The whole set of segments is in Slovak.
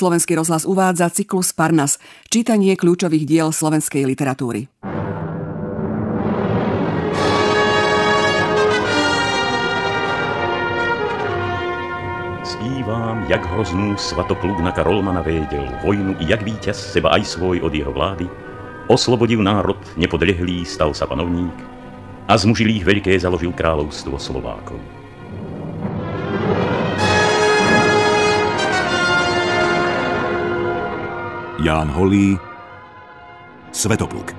Slovenský rozhlas uvádza cyklus Parnas, čítanie kľúčových diel slovenskej literatúry. Zpívám, jak hroznou Svatopluk na Karolmana věděl vojnu i jak vítěz seba aj svoj od jeho vlády, oslobodil národ nepodlehlý, stal sa panovník a z mužilých veľké založil kráľovstvo Slovákov. Ján Holý, Svetopluk.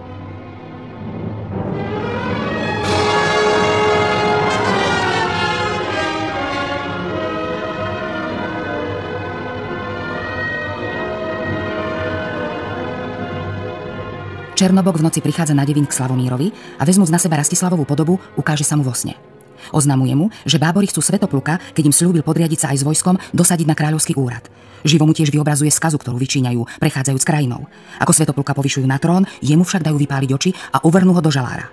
Černobok v noci prichádza na Devín k Slavomírovi a vezmúc na seba Rastislavovú podobu, ukáže sa mu vo sne. Oznamuje mu, že bábori chcú Svetopluka, keď im sľúbil podriadiť sa aj s vojskom, dosadiť na kráľovský úrad. Živo mu tiež vyobrazuje skazu, ktorú vyčíňajú, prechádzajúc krajinou. Ako Svetopluka povyšujú na trón, jemu však dajú vypáliť oči a uvrhnú ho do žalára.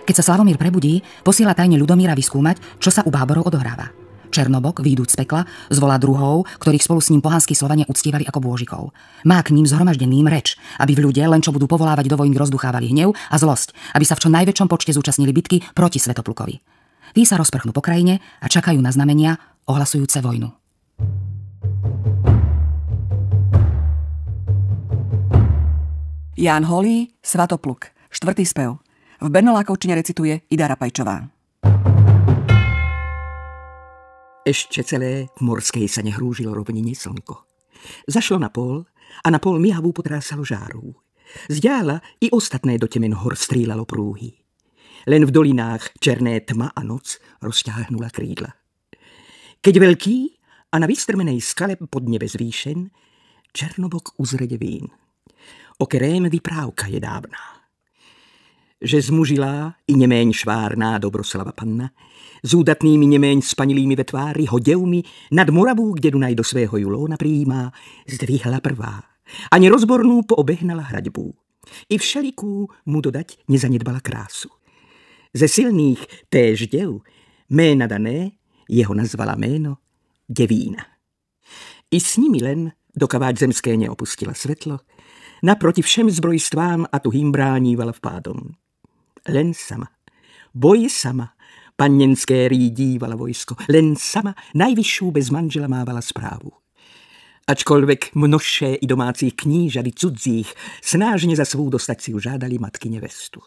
Keď sa Slavomír prebudí, posiela tajne Ľudomíra vyskúmať, čo sa u báborov odohráva. Černobok, výjdúc z pekla, zvolá druhov, ktorých spolu s ním pohanskí Slovania uctievali ako bôžikov. Má k ním zhromaždeným reč, aby v ľude, len čo budú povolávať do vojny, rozduchávali hnev a zlosť, aby sa v čo najväčšom počte zúčastnili bitky proti Svetoplukovi. Tí sa rozprchnú po krajine a čakajú na znamenia ohlasujúce vojnu. Ján Holý, Svatopluk, 4. spev. V Bernolákovčine recituje Ida Rapajčová. Ešte celé v morskej sa nehrúžilo rovnine slnko. Zašlo na pol a na pol mihavú potrásalo žáru. Zďála i ostatné do temen hor strýlalo prúhy. Len v dolinách černé tma a noc rozťahnula krídla. Keď veľký a na vystrmenej skale pod nebe zvýšen, Černobok uzre Devín. O kerém vyprávka je dávná. Že zmužilá i neméň švárná Dobroslava panna, s údatnými neméň spanilými ve tvári ho devmi nad Moravou, kde Dunaj do svého julóna prijímá, zdvihla prvá a nerozbornú poobehnala hradbu. I všelikú mu dodať nezanedbala krásu. Ze silných též dev, ména dané, jeho nazvala méno Devína. I s nimi len, dokaváč zemské neopustila svetlo, naproti všem zbrojstvám a tuhým bránívala vpádom. Len sama, boj sama, pannenské dívala vojsko, len sama najvyššiu bez manžela mávala správu. Ačkoľvek množšie i domácich knížat i cudzích snážne za svú dostať si ju žádali matky nevestu.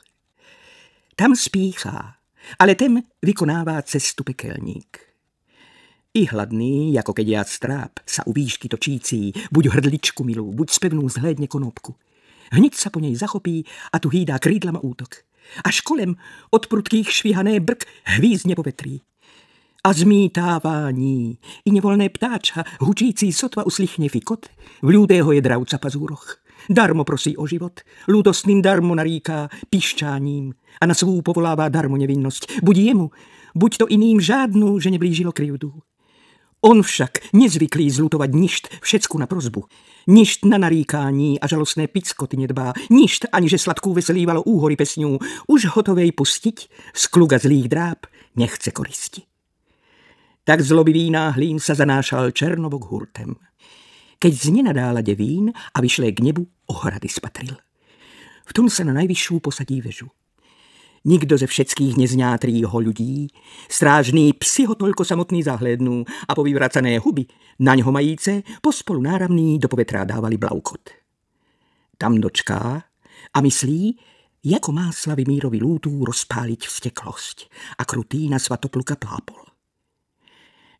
Tam spíchá, ale ten vykonává cestu pekelník. I hladný, jako keď ját stráp, sa u výšky točící, buď hrdličku milú, buď spevnú zhlédne konopku. Hneď sa po nej zachopí a tu hýdá krídlama útok. Až kolem od prudkých švihané brk hvízdne povetrí. A zmítávání i nevolné ptáča, hučící sotva uslychne fikot, v ľudého je dravca pazúroch. Darmo prosí o život, ľútostným darmo naríká piščáním a na svú povolává darmo nevinnosť. Buď jemu, buď to iným žádnu, že neblížilo krivdu. On však nezvyklý zlutovať ništ všecku na prozbu. Ništ na naríkání a žalostné pickoty nedbá. Ništ, aniže sladkú veselívalo úhory pesňu. Už hotovej pustiť z kluga zlých dráb nechce koristi. Tak zlobivý náhlým sa zanášal Černobok hurtem. Keď znenadála Devín a vyšlé k nebu ohrady spatril. V tom sa na najvyššiu posadí vežu. Nikdo ze všetkých nezňátrí ho ľudí, strážný psi ho toľko samotný zahlédnú a po vyvracané huby, naň ho majíce, pospolu náramný do povetrá dávali blaukot. Tam dočká a myslí, jako má Slavimírovi lútu rozpáliť vzteklosť a krutý na Svatopluka plápol.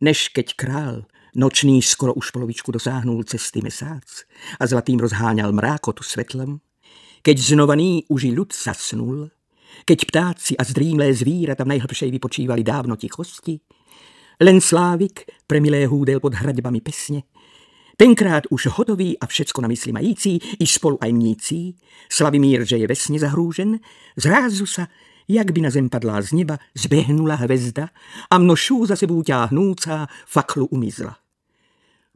Než keď král nočný skoro už polovičku dosáhnul cesty mesác a zlatým rozháňal mrákotu svetlem, keď znovaný už i ľud zasnul, keď ptáci a zdrýmlé zvíra tam najhlbšej vypočívali dávno tichosti, len Slávik premilé húdel pod hradbami pesne, tenkrát už hotový a všecko na mysli mající, i spolu aj mnící, Slavimír, že je vesne zahrúžen, zrázu sa, jak by na zem padlá z neba, zbehnula hvezda a množú za sebou ťáhnúca faklu umizla.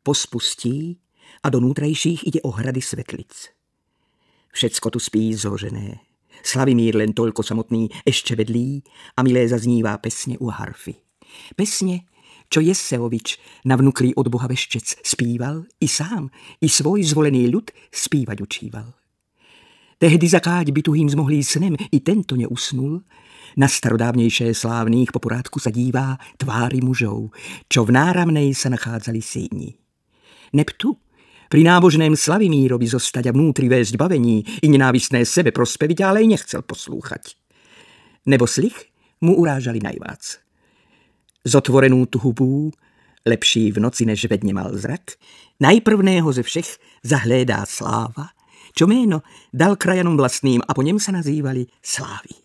Pospustí a do nútrejších ide ohrady svetlic. Všecko tu spí zložené. Slavimír len toľko samotný ešte vedlí a milé zaznívá pesne u harfy. Pesne, čo Jeseovič, navnuklý od Boha veščec, spíval i sám, i svoj zvolený ľud spívať učíval. Tehdy zakáď by tuhým zmohlý snem i tento neusnul, na starodávnejšie slávnych po porádku sa dívá tvári mužov, čo v náramnej sa nachádzali síni. Neptu pri nábožném Slavimírovi zostať a vnútri vést bavení i nenávistné sebe prospeviť, ale i nechcel poslúchať. Nebo slich mu urážali najvác. Zotvorenú tu hubu, lepší v noci, než ve dne mal zrak, najprvného ze všech zahlédá sláva, čo méno dal krajanom vlastným a po něm sa nazývali Slávy.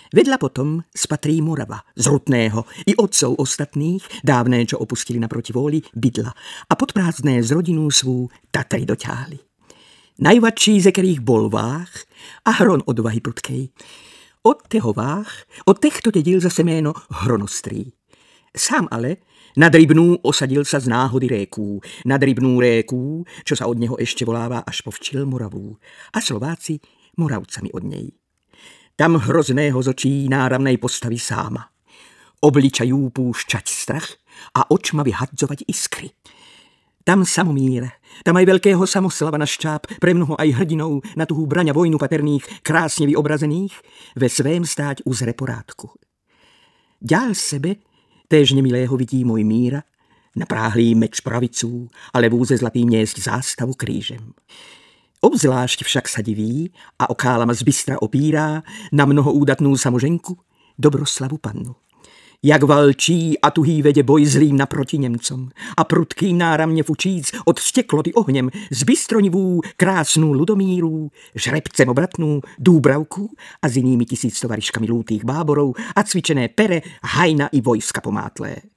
Vedľa potom spatrí Morava, z Rutného i otcov ostatných, dávné, čo opustili naproti vôli, bydla a podprázdné z rodinu svú Tatry doťáhli. Najvadší ze kterých bol Vách a Hron odvahy prudkej. Od teho Vách, od těchto dědil zase jméno Hronostrý. Sám ale nad Rybnú osadil sa z náhody réků, nad Rybnú réků, čo sa od neho ešte voláva až povčil Moravu, a Slováci Moravcami od nej. Tam hrozného z očí náramnej postavy sáma. Obličajú púšťať strach a očma vyhadzovať iskry. Tam Samomír, tam aj veľkého Samoslava na šťáp, pre mnoho aj hrdinov na tuhú braňa vojnu paterných, krásne vyobrazených, ve svém stáť uzre porádku. Ďal sebe též nemilého vidí môj Míra, napráhlý meč pravicu a levú ze zlatým niesť zástavu krížem. Obzvlášť však sa diví a okálama zbystra opírá na mnohoúdatnú samoženku Dobroslavu pannu. Jak valčí a tuhý vede boj zlým naproti Němcom a prudkým náramně fučíc od stekloty ohněm zbystronivú krásnú Ludomíru, žrebcem obratnú Dúbravku a s inými 1000 tovariškami lútých báborov a cvičené pere, hajna i vojska pomátlé.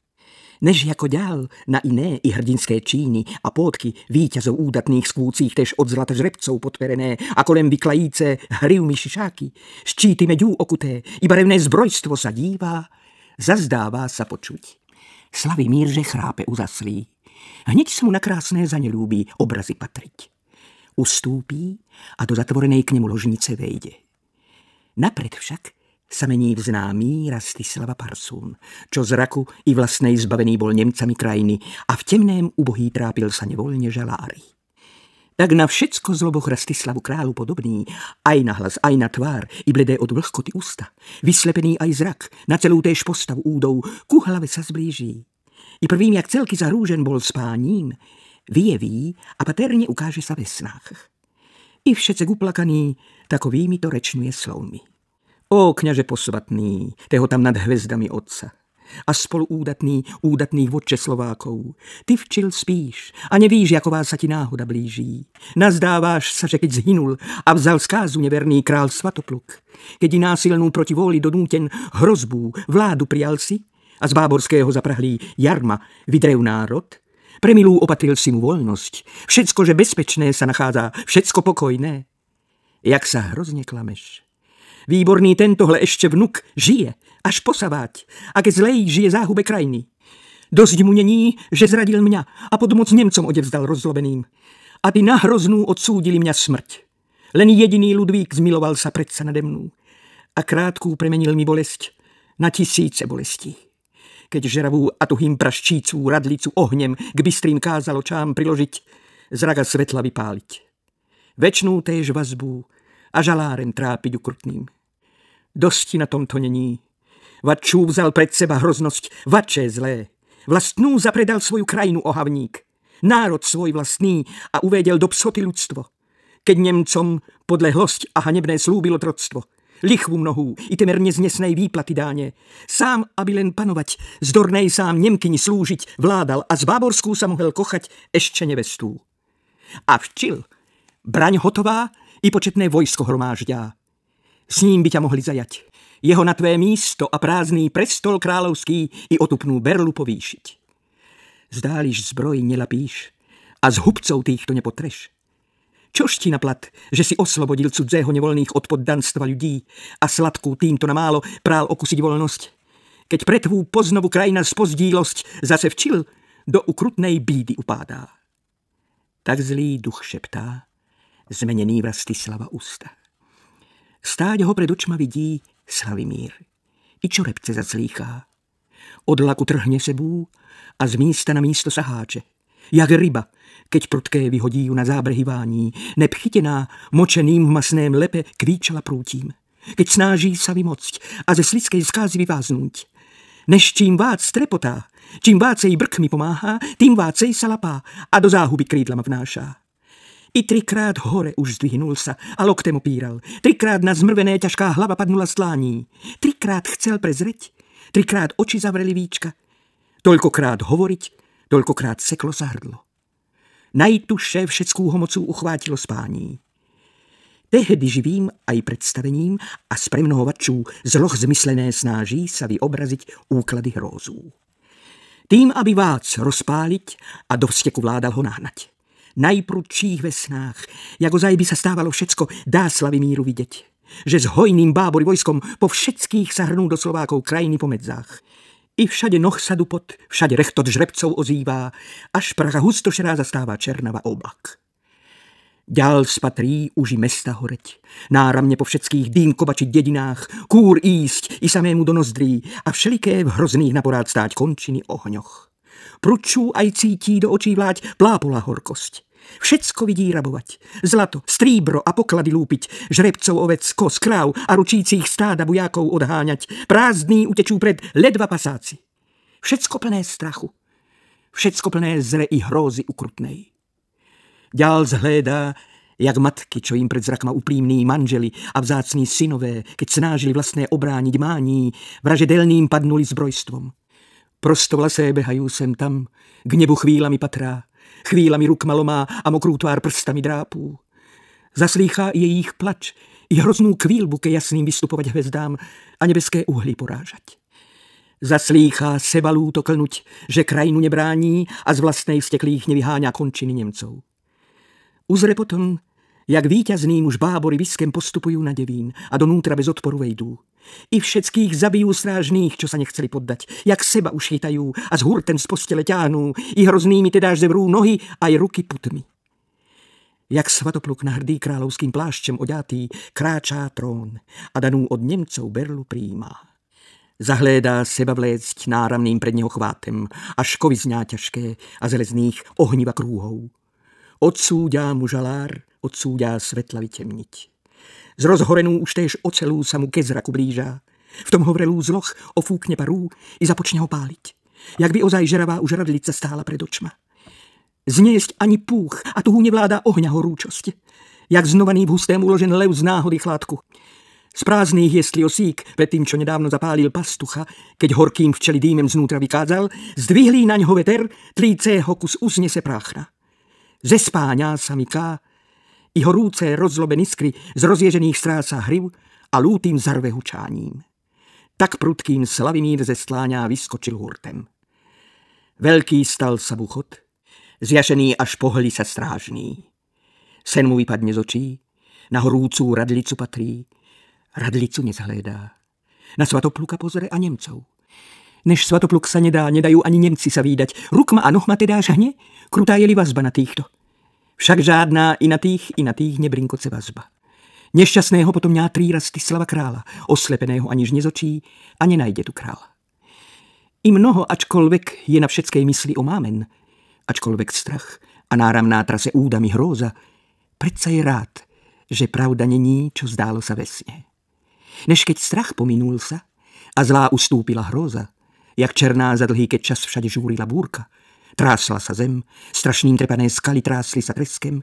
Než jako ďal na iné i hrdinské číny a pótky víťazov údatných skvúcích tež od zlata žrebcov potverené a kolem vyklajíce hrivmy šišáky, štíty meďú okuté i barevné zbrojstvo sa dívá, zazdává sa počuť. Slavimír, že chrápe uzaslý. Hneď sa mu na krásné zanelúbí obrazy patriť. Ustúpí a do zatvorenej k nemu ložnice vejde. Napred však sa mení v známý Rastislava Parsún, čo z raku i vlastnej zbavený bol Nemcami krajiny a v temném ubohý trápil sa nevoľne žalári. Tak na všetko zloboch Rastislavu kráľu podobný, aj na hlas, aj na tvár, i bledé od vlhkoty ústa, vyslepený aj zrak, na celú též postavu údou, ku hlave sa zblíží. I prvým, jak celky zahrúžen bol spáním, vyjeví a paterne ukáže sa ve snách. I všetci uplakaný takovými to rečňuje slovmi. Ó, kňaže posvatný, teho tam nad hvezdami otca. A spolu údatných vodče Slovákov. Ty včil spíš a nevíš, jaková sa ti náhoda blíží. Nazdáváš sa, že keď zhynul a vzal zkázu neverný král Svatopluk, keď i násilnú proti vôli donúten hrozbu vládu prijal si a z báborského zaprahlý jarma vydrev národ, pre milú opatril si mu voľnosť, všetko, že bezpečné sa nachádza, všetko pokojné. Jak sa hrozne klameš. Výborný tentohle ešte vnuk žije, až posavať, a ke zlej žije záhube krajiny. Dosť mu není, že zradil mňa a pod moc Nemcom odevzdal rozzlobeným. A ty na hroznú odsúdili mňa smrť. Len jediný Ludvík zmiloval sa predsa nade mnou a krátku premenil mi bolesť na 1000 bolestí. Keď žeravú a tuhým praščícú radlicu ohňem k bystrým kázal očám priložiť, zraga svetla vypáliť. Večnú též vazbu a žalárem trápiť ukrutným. Dosti na tomto není. Vadčú vzal pred seba hroznosť, vadče zlé. Vlastnú zapredal svoju krajinu ohavník. Národ svoj vlastný a uvedel do psoty ľudstvo. Keď Nemcom podlehlosť a hanebné slúbilo troctvo. Lichvu mnohú i temer neznesnej výplaty dáne. Sám, aby len panovať, zdornej sám Nemkyni slúžiť, vládal a z Báborskú sa mohel kochať ešte nevestú. A včil, braň hotová, i početné vojsko hromážďá. S ním by ťa mohli zajať. Jeho na tvé místo a prázdný prestol kráľovský i otupnú berlu povýšiť. Zdáliš zbroj nelapíš a z hubcov týchto nepotreš. Čož ti na plat, že si oslobodil cudzého nevoľných od poddanstva ľudí a sladkú týmto na málo prál okusiť voľnosť? Keď pre tvú poznovu krajina spozdílosť zase včil, do ukrutnej bídy upádá. Tak zlý duch šeptá, zmenený v Rastislava ústa. Stáť ho pred očma vidí Slavimír. I čo repce zaslýchá. Od laku trhne sebou a z místa na místo sa háče. Jak ryba, keď prudké vyhodí ju na zábrehy vání, nepchytená močeným v masném lepe kvíčala prútím. Keď snáží sa vymocť a ze slidskej skázy vyváznúť. Než čím vác trepotá, čím vácej brk mi pomáhá, tým vácej sa lapá a do záhuby krídlama vnášá. I 3krát hore už zdvihnul sa a loktem opíral. 3krát na zmrvené ťažká hlava padnula z tlání. 3krát chcel prezreť, 3krát oči zavreli víčka. Toľkokrát hovoriť, toľkokrát seklo sa hrdlo. Najtužšie všetkú homocú uchvátilo spání. Tehdy živým aj predstavením a z premnohovačů zloh zmyslené snáží sa vyobraziť úklady hrózů. Tým, aby vác rozpáliť a do vzteku vládal ho nahnať. Najprudších ve snách, jak ozaj by sa stávalo všecko, dá Slavimíru vidieť, že s hojným bábory vojskom po všetkých sa hrnú do Slovákov krajiny po medzách. I všade noh sa dupot, všade rechtot žrebcov ozývá, až pracha hustošerá zastává černava oblak. Ďal spatrí už i mesta horeť, náramne po všetkých dýmkovačiť dedinách, kúr ísť i samému do nozdrí a všeliké v hrozných naporád stáť končiny ohňoch. Prudčú aj cítí do očí vláď plápola horkosť. Všetko vidí rabovať, zlato, stríbro a poklady lúpiť, žrebcov, ovec, kos, kráv a ručících stáda bujákov odháňať, prázdný utečú pred ledva pasáci. Všetko plné strachu, všetko plné zre i hrózy ukrutnej. Ďal zhlédá, jak matky, čo im pred zrakma uprímní manželi a vzácní synové, keď snážili vlastné obrániť mání, vražedelným padnuli zbrojstvom. Prostovlasé behajú sem tam, k nebu chvíľami patrá, chvíľami ruk malomá a mokrú tvár prstami drápú. Zaslýchá i jejich plač, i hroznú kvílbu ke jasným vystupovať hvezdám a nebeské uhly porážať. Zaslýchá seba lúto klnuť, že krajinu nebrání a z vlastnej vsteklých nevyháňa končiny Nemcov. Uzre potom, jak víťazným už bábory viskem postupujú na Devín a donútra bez odporu vejdú. I všetkých zabijú strážných, čo sa nechceli poddať, jak seba už chytajú a s hurtem z postele ťahnú, i hroznými tedáž zevrú nohy aj ruky putmi. Jak Svatopluk na hrdý kráľovským plášťem oďatý kráčá trón a danú od Nemcov berlu príjmá. Zahlédá seba vlécť náramným pred neho chvátem a škovy zňá ťažké a zelezných ohniva krúhov. Odsúďa mu žalár, odsúďa svetla vytemniť. Z rozhorenú už též ocelú sa mu ke zraku blíža. V tom hovrelú zloh ofúkne parú i započne ho páliť. Jak by ozaj žeravá už radlica stála pred očma. Zniesť ani púch a tu nevládá ohňa horúčosť. Jak znovaný v hustém uložen lev z náhody chládku. Z prázdných jestli osík, pred tým, čo nedávno zapálil pastucha, keď horkým včeli dýmem znútra vykádzal, zdvihlý naňho veter, tlícého kus uznese práchna. Ze spáňa sa myká, i horúce rozlobené iskry z rozježených stráca hriv a lútým zarve hučáním. Tak prudkým Slavimír ze stláňa vyskočil hurtem. Veľký stal sa buchot, zjašený až pohli sa strážný. Sen mu vypadne z očí, na horúcú radlicu patrí, radlicu nezhlédá. Na Svatopluka pozrie a Nemcov. Než Svatopluk sa nedajú ani Nemci sa vídať. Rukma a nohma teda žhne, krutá je li vazba na týchto. Však žádná i na tých nebrinkoce vazba. Nešťastného potom ňá trírasty slava kráľa, oslepeného aniž nezočí a nenajde tu kráľa. I mnoho, ačkoľvek je na všetkej mysli omámen, ačkoľvek strach a náramná trase údami hróza, predsa je rád, že pravda není, čo zdálo sa ve sne. Než keď strach pominul sa a zlá ustúpila hróza, jak černá za dlhý keď čas všade žúrila búrka, trásla sa zem, strašným trepané skaly trásli sa treskem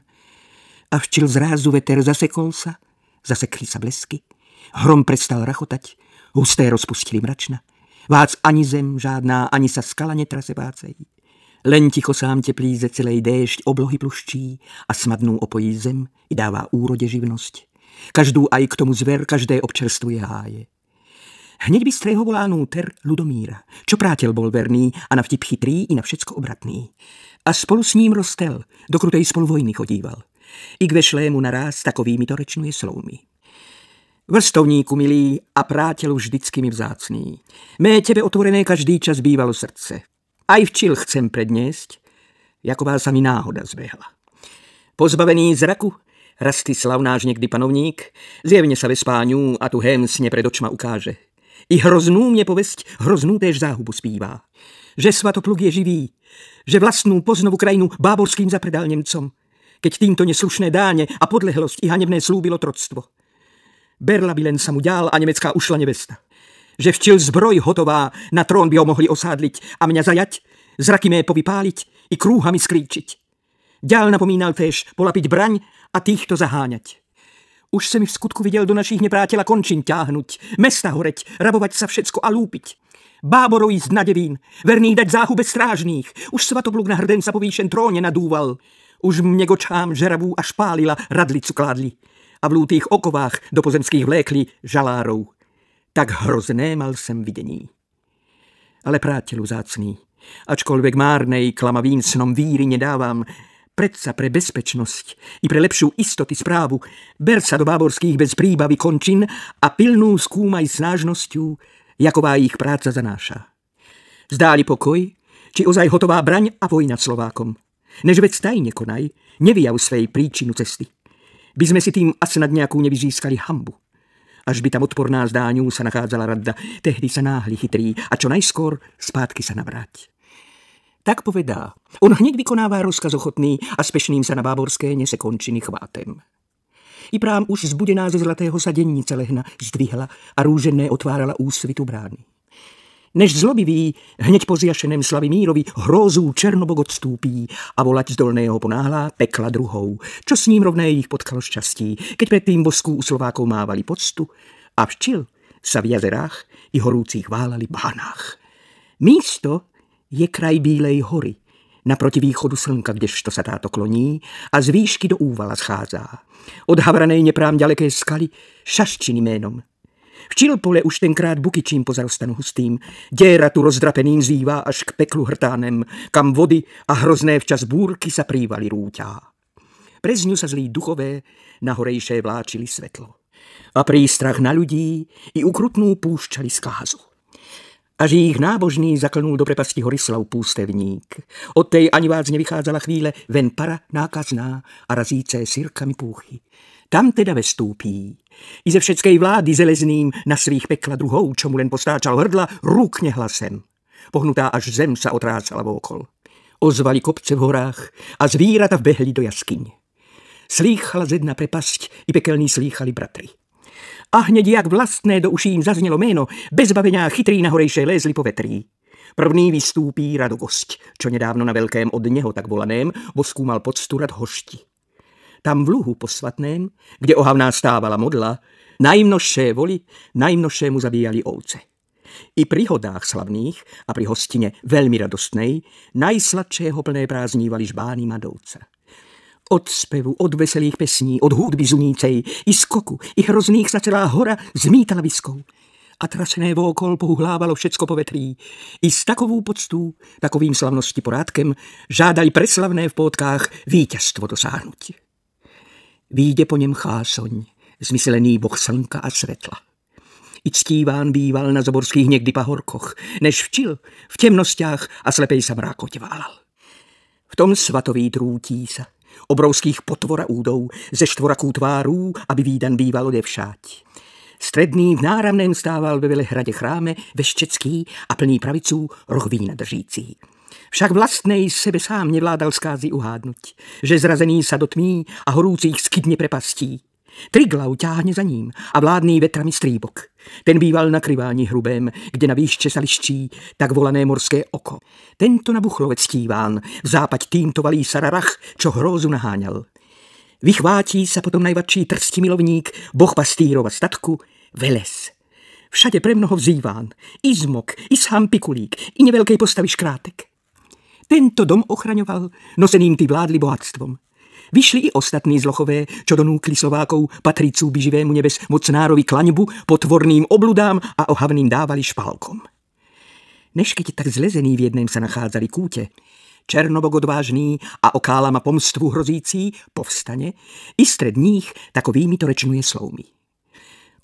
a včil zrázu veter zasekol sa, zasekli sa blesky, hrom prestal rachotať, husté rozpustili mračna, vác ani zem žádná, ani sa skala netrase vácej. Len ticho sám teplí ze celej déšť oblohy pluščí a smadnú opojí zem i dává úrode živnosť. Každú aj k tomu zver, každé občerstvuje háje. Hneď bystrého volá núter Ludomíra, čo prátel bol verný a na vtip chytrý i na všecko obratný. A spolu s ním Rostel do krutej spolu vojny chodíval. I k vešlému naráz takovými to rečnuje slovmi. Vrstovníku milý a práteľu vždycky mi vzácný, mé tebe otvorené každý čas bývalo srdce. Aj včil chcem predniesť, jaková sa mi náhoda zbehla. Pozbavený zraku, Rastislav náš niekdy panovník, zjevne sa ve spáňu a tu hemsne pred očma ukáže. I hroznú mě povesť, hroznú též záhubu zpívá. Že Svatopluk je živý, že vlastnú poznovu krajinu báborským zapredal Němcom, keď týmto neslušné dáně a podlehlosť i hanebné slúbilo troctvo. Berla by len sa mu ďál a nemecká ušla nevesta. Že včil zbroj hotová, na trón by ho mohli osádliť a mňa zajať, zraky mé povypáliť i krúhami skríčiť. Ďál napomínal též polapiť braň a týchto zaháňať. Už se mi v skutku viděl do našich neprátěla končin ťáhnuť, mesta horeť, rabovať sa všetko a lúpiť. Báborov jíst na Devín, verný dať záhube strážných, už Svatopluk na hrdém sa povýšen tróně nadúval. Už mne gočám žeravú až pálila radlicu kládli a v lútých okovách do pozemských vlékli žalárov. Tak hrozné mal jsem vidění. Ale práteľu zácný, ačkoľvek márnej klamavým snom víry nedávám, predsa pre bezpečnosť i pre lepšiu istoty správu, ber sa do báborských bez príbavy končin a pilnú skúmaj snážnosťou, jaková ich práca zanáša. Zdáli pokoj, či ozaj hotová braň a vojna Slovákom. Než veď tajne konaj, nevyjav svej príčinu cesty. By sme si tým asi nad nejakú nevyzískali hambu. Až by tam odporná zdáňu sa nachádzala rada, tehdy sa náhli chytrý a čo najskôr spátky sa navráť. Tak povedá. On hneď vykonává rozkaz ochotný a spešným sa na báborské nese končiny chvátem. I prám už zbudená ze zlatého sa dennice lehna zdvihla a rúžené otvárala úsvitu brány. Než zlobivý, hneď po zjašeném Slavimírovi hrôzú Černobog odstúpí a volať z dolného ponáhla pekla druhou, čo s ním rovné ich potkalo šťastí, keď predtým voskú u Slovákov mávali poctu a včil sa v jazerách i horúcich válali bánách. Místo je kraj Bílej hory, naproti východu slnka, kdežto sa táto kloní a z výšky do úvala scházá. Od havranej neprám ďaleké skaly Šaščiny jménom. Včil pole už tenkrát bukyčím pozarostanu hustým, děra tu rozdrapeným zývá až k peklu hrtánem, kam vody a hrozné včas búrky sa prívali rúťá. Prez ňu sa zlí duchové na horejšie vláčili svetlo. A prístrach na ľudí i ukrutnú púšťali skázu. Až ich nábožný zaklnul do prepasti Horislav pústevník. Od tej ani vác nevychádzala chvíle ven para nákazná a razíce sirkami púchy. Tam teda vestúpí. I ze všetkej vlády zelezným na svých pekla druhou, čo mu len postáčal hrdla, rúkne hlasem. Pohnutá až zem sa otrácala vôkol. Ozvali kopce v horách a zvírata vbehli do jaskyň. Slýchala zedna prepasť i pekelní slýchali bratry. A hneď jak vlastné do uší im zaznělo jméno, bez bavenia chytrý na horejšie lézli po vetrí. Prvný vystúpí Radogosť, čo nedávno na veľkém od neho tak volaném voskúmal poctu rad hošti. Tam v luhu posvatném, kde ohavná stávala modla, najmnožšie voli, najmnožšému zabíjali ovce. I pri hodách slavných a pri hostine veľmi radostnej najsladšieho plné prázdnívali žbány Madovca. Od spevu, od veselých pesní, od hudby zunícej, i skoku, i hrozných sa celá hora zmítala viskou. A trasené vôkol pohuhlávalo všecko po vetrí. I s takovou poctou, takovým slavnosti porádkem, žádali preslavné v pótkách víťazstvo dosáhnuť. Výjde po něm chásoň, zmyslený boh slnka a svetla. I ctíván býval na zaborských někdy pahorkoch, než včil v temnostiach a slepej sa mrákoť válal. V tom svatový trútí sa, obrovských potvora údou, ze štvoraků tvárů, aby výdan býval odevšať. Stredný v náramném stával ve Velehradě chráme, veščecký a plný praviců roh vína držící. Však vlastnej sebe sám nevládal skázy uhádnuť, že zrazený sa do tmí a horúcich skydne prepastí. Triglav ťáhne za ním a vládný vetrami stříbok. Ten býval na kryvání hrubém, kde na výšče sa liščí tak volané morské oko. Tento nabuchlovec stíván, v zápať týmto valí Sararach, čo hrózu naháňal. Vychvátí sa potom najvadší trsti milovník, boh pastírova statku, Veles. Všade premnoho vzýván, i zmok, i sám Pikulík, i neveľkej postavy Škrátek. Tento dom ochraňoval, noseným ty vládli bohatstvom. Vyšli i ostatní zlochové, čo donúkli Slovákov patricú by živému nebes mocnárovi klaňbu, potvorným obludám a ohavným dávali špalkom. Než keď tak zlezený v jedném sa nachádzali kúte, Černobog odvážný a okálama pomstvu hrozící povstane, i stred nich takovými to rečnuje slovmi.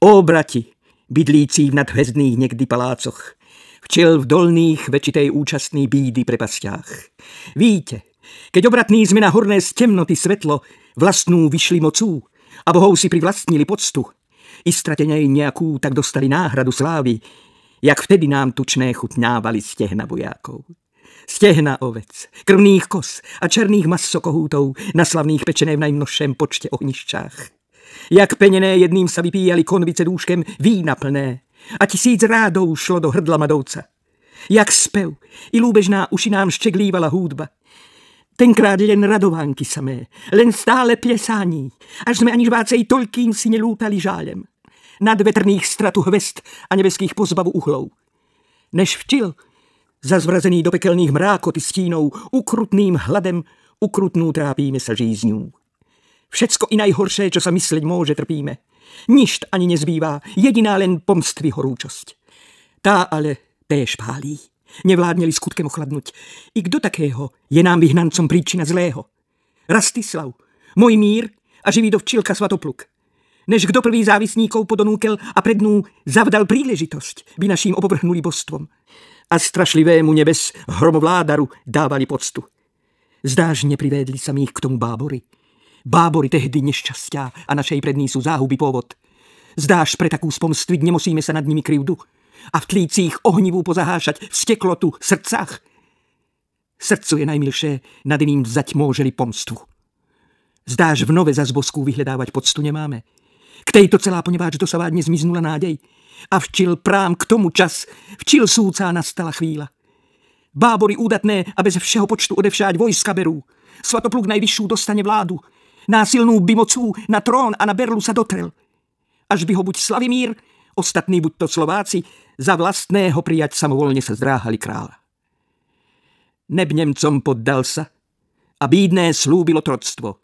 Ó brati, bydlící v nadhvezdných niekdy palácoch, včil v dolných väčitej účastný bídy pre pastiach. Víte, keď obratný sme na horné z temnoty svetlo vlastnú vyšli mocú a bohov si privlastnili poctu, i stratenej nejakú, tak dostali náhradu slávy, jak vtedy nám tučné chutnávali stehna vojákov. Stehna ovec, krvných kos a černých masokohútov na slavných pečené v najmnožším počte ohnišťách. Jak penené jedným sa vypíjali konvice dúškem vína plné a 1000 rádov šlo do hrdla madovca. Jak spev i lúbežná uši nám ščeglívala húdba. Tenkrát len radovánky samé, len stále piesání, až sme ani žvácej toľkým si nelútali žálem. Nad vetrných stratu hvest a nebeských pozbavu uhlov. Než včil, zazvrazený do pekelných mrákot i stínov, ukrutným hladem, ukrutnú trápíme sa žízňou. Všecko i najhoršie, čo sa mysleť môže, trpíme. Ništ ani nezbývá, jediná len pomstvy horúčosť. Tá ale též pálí. Nevládneli skutkem ochladnúť. I kdo takého je nám vyhnancom príčina zlého? Rastislav, môj mír a živý dovčilka Svatopluk. Než kdo prvý závisníkov podonúkel a prednú zavdal príležitosť, by naším opovrhnuli bostvom. A strašlivému nebes hromovládaru dávali poctu. Zdáž neprivédli samých k tomu bábory. Bábory tehdy nešťastia a našej prední sú záhuby pôvod. Zdáš pre takú spomstviť nemusíme sa nad nimi krivdu a v tlících ohnivú pozahášať v steklotu srdcách. Srdcu je najmilšie, nad iným vzať môželi pomstvu. Zdáš v nove za zbosku vyhľadávať poctu nemáme. K tejto celá poneváč dosavádne zmiznula nádej. A včil prám k tomu čas, včil súcá nastala chvíľa. Bábory údatné a bez všeho počtu odevšáť vojska berú. Svatopluk najvyššiu dostane vládu. Násilnú bymocú na trón a na berlu sa dotrel. Až by ho buď Slavimír, ostatní buď to Slováci, za vlastného prijať samovolne sa zdráhali kráľa. Neb Nemcom poddal sa a bídné slúbilo troctvo.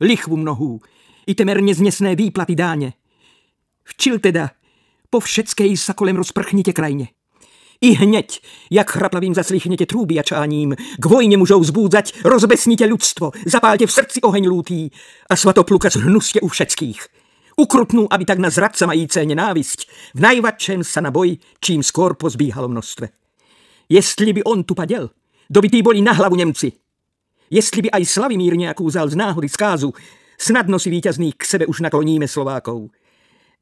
Lichvu mnohú i temer neznesné výplaty dáne. Včil teda, po všetkej sa kolem rozprchnite krajine. I hneď, jak chraplavým zaslýchnete trúby a čáním, k vojne mužov zbúdzať, rozbesnite ľudstvo, zapálte v srdci oheň lútý a Svatopluka zhnuste u všetkých. Ukrutnú, aby tak na zradca majíce nenávisť, v najvadčem sa na boj, čím skôr pozbíhalo množstve. Jestli by on tu padel, dobití boli na hlavu Nemci. Jestli by aj Slavimír nejakú vzal z náhody zkázu, snadno si víťazných k sebe už nakloníme Slovákov.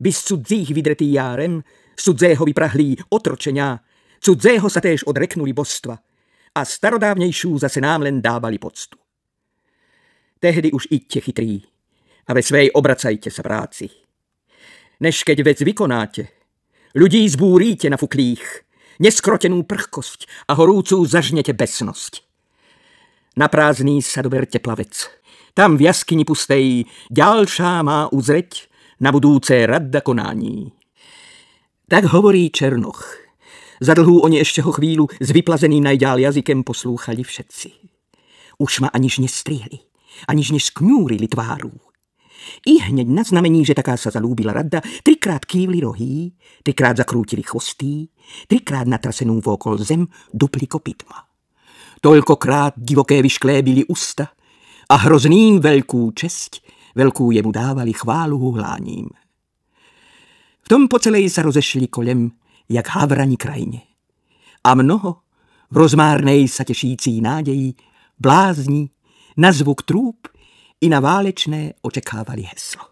By z cudzích vydretý járem, cudzého vyprahlí otročenia, cudzého sa též odreknuli božstva a starodávnejšiu zase nám len dávali poctu. Tehdy už iďte chytrí a ve svej obracajte sa práci. Než keď vec vykonáte, ľudí zbúríte na fuklých, neskrotenú prchkosť a horúcu zažnete besnosť. Na prázdný sa doberte plavec. Tam v jaskyni pustej ďalšá má uzreť na budúce radda konání. Tak hovorí Černoch. Za dlhú oni ešte ho chvíľu s vyplazeným najďál jazykem poslúchali všetci. Už ma aniž nestrieli, aniž neskňúrili tváru. I hneď na znamení, že taká sa zalúbila radda, 3-krát kývli rohy, 3-krát zakrútili chvosty, 3-krát natrasenú vôkol zem dupli kopytma. Toľkokrát divoké vyšklébili ústa a hrozným veľkú česť, veľkú jemu dávali chválu hláním. V tom po celej sa rozešli kolem, jak havrani krajine. A mnoho, v rozmárnej sa tešící nádeji, blázni, na zvuk trúb i na válečné očekávali heslo.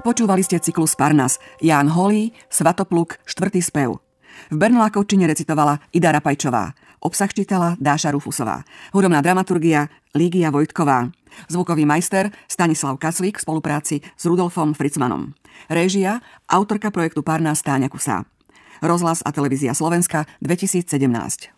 Počúvali ste cyklus Parnas. Ján Holý, Svatopluk, 4. spev. V Bernolákovčine recitovala Ida Rapajčová. Obsah čítala Dáša Rufusová. Hudobná dramaturgia Lígia Vojtková. Zvukový majster Stanislav Kaclík v spolupráci s Rudolfom Fritzmanom. Réžia autorka projektu Parnas Táňa Kusá. Rozhlas a televízia Slovenska 2017.